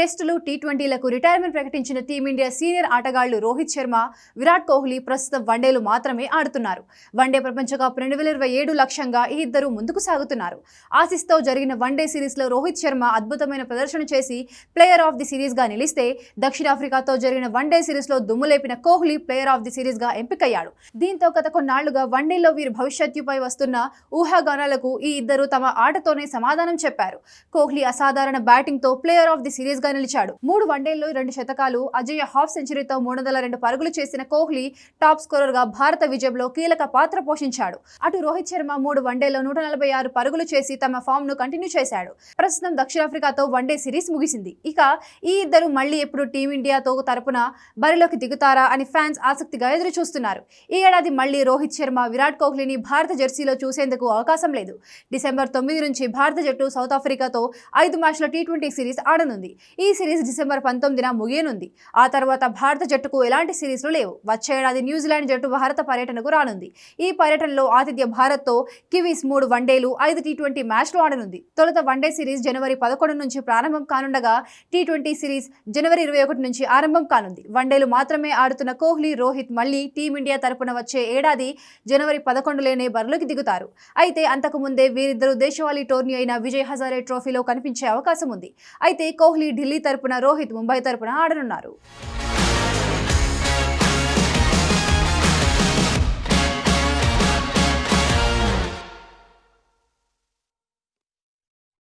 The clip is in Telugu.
టెస్టులు టీ20లకు రిటైర్మెంట్ ప్రకటించిన టీమిండియా సీనియర్ ఆటగాళ్లు రోహిత్ శర్మ, విరాట్ కోహ్లీ ప్రస్తుతం వన్డేలు మాత్రమే ఆడుతున్నారు. వన్డే ప్రపంచ కప్ 2027 లక్ష్యంగా ఈ ఇద్దరు ముందుకు సాగుతున్నారు. ఆసీస్తో జరిగిన వన్డే సిరీస్లో రోహిత్ శర్మ అద్భుతమైన ప్రదర్శన చేసి ప్లేయర్ ఆఫ్ ది సిరీస్గా నిలిస్తే, దక్షిణాఫ్రికాతో జరిగిన వన్డే సిరీస్లో దుమ్ములేపిన కోహ్లీ ప్లేయర్ ఆఫ్ ది సిరీస్గా ఎంపికయ్యాడు. దీంతో గత కొన్నాళ్లుగా వన్డేలో వీరి భవిష్యత్తుపై వస్తున్న ఊహాగానాలకు ఈ ఇద్దరు తమ ఆటతోనే సమాధానం చెప్పారు. కోహ్లీ అసాధారణ బ్యాటింగ్తో ప్లేయర్ ఆఫ్ ది సిరీస్ గా నిలిచాడు. 3 వన్డేల్లో 2 శతకాలు, అజేయ హాఫ్ సెంచరీతో 302 పరుగులు చేసిన కోహ్లీ టాప్ స్కోరర్ గా భారత విజయంలో కీలక పాత్ర పోషించాడు. అటు రోహిత్ శర్మ 3 వన్డేల్లో 146 పరుగులు చేసి తమ ఫామ్ ను కంటిన్యూ చేశాడు. ప్రస్తుతం దక్షిణాఫ్రికాతో వన్డే సిరీస్ ముగిసింది. ఇక ఈ ఇద్దరు మళ్లీ ఎప్పుడు టీమిండియాతో తరపున బరిలోకి దిగుతారా అని ఫ్యాన్స్ ఆసక్తిగా ఎదురు చూస్తున్నారు. ఈ ఏడాది మళ్లీ రోహిత్ శర్మ, విరాట్ కోహ్లీని భారత జెర్సీలో చూసేందుకు అవకాశం లేదు. డిసెంబర్ 9 నుంచి భారత జట్టు సౌత్ ఆఫ్రికాతో 5 మ్యాచ్ల టీ20 సిరీస్ ఆడనుంది. ఈ సిరీస్ డిసెంబర్ 19న ముగియనుంది. ఆ తర్వాత భారత జట్టుకు ఎలాంటి సిరీస్లు లేవు. వచ్చే ఏడాది న్యూజిలాండ్ జట్టు భారత పర్యటనకు రానుంది. ఈ పర్యటనలో ఆతిథ్య భారత్తో కివీస్ 3 వన్డేలు, 5 టీ20 మ్యాచ్లు ఆడనుంది. తొలుత వన్డే సిరీస్ జనవరి 11 నుంచి ప్రారంభం కానుండగా టీ20 సిరీస్ జనవరి 21 నుంచి ఆరంభం కానుంది. వన్డేలు మాత్రమే ఆడుతున్న కోహ్లీ, రోహిత్ మళ్లీ టీమిండియా తరపున వచ్చే ఏడాది జనవరి 11లోనే బరిలోకి దిగుతారు. అయితే అంతకు ముందే వీరిద్దరూ దేశవాళీ టోర్నీ అయిన విజయ్ హజారే ట్రోఫీలో కనిపించే అవకాశం ఉంది. అయితే కోహ్లీ ఢిల్లీ తరపున, రోహిత్ ముంబై తరపున ఆడనున్నారు.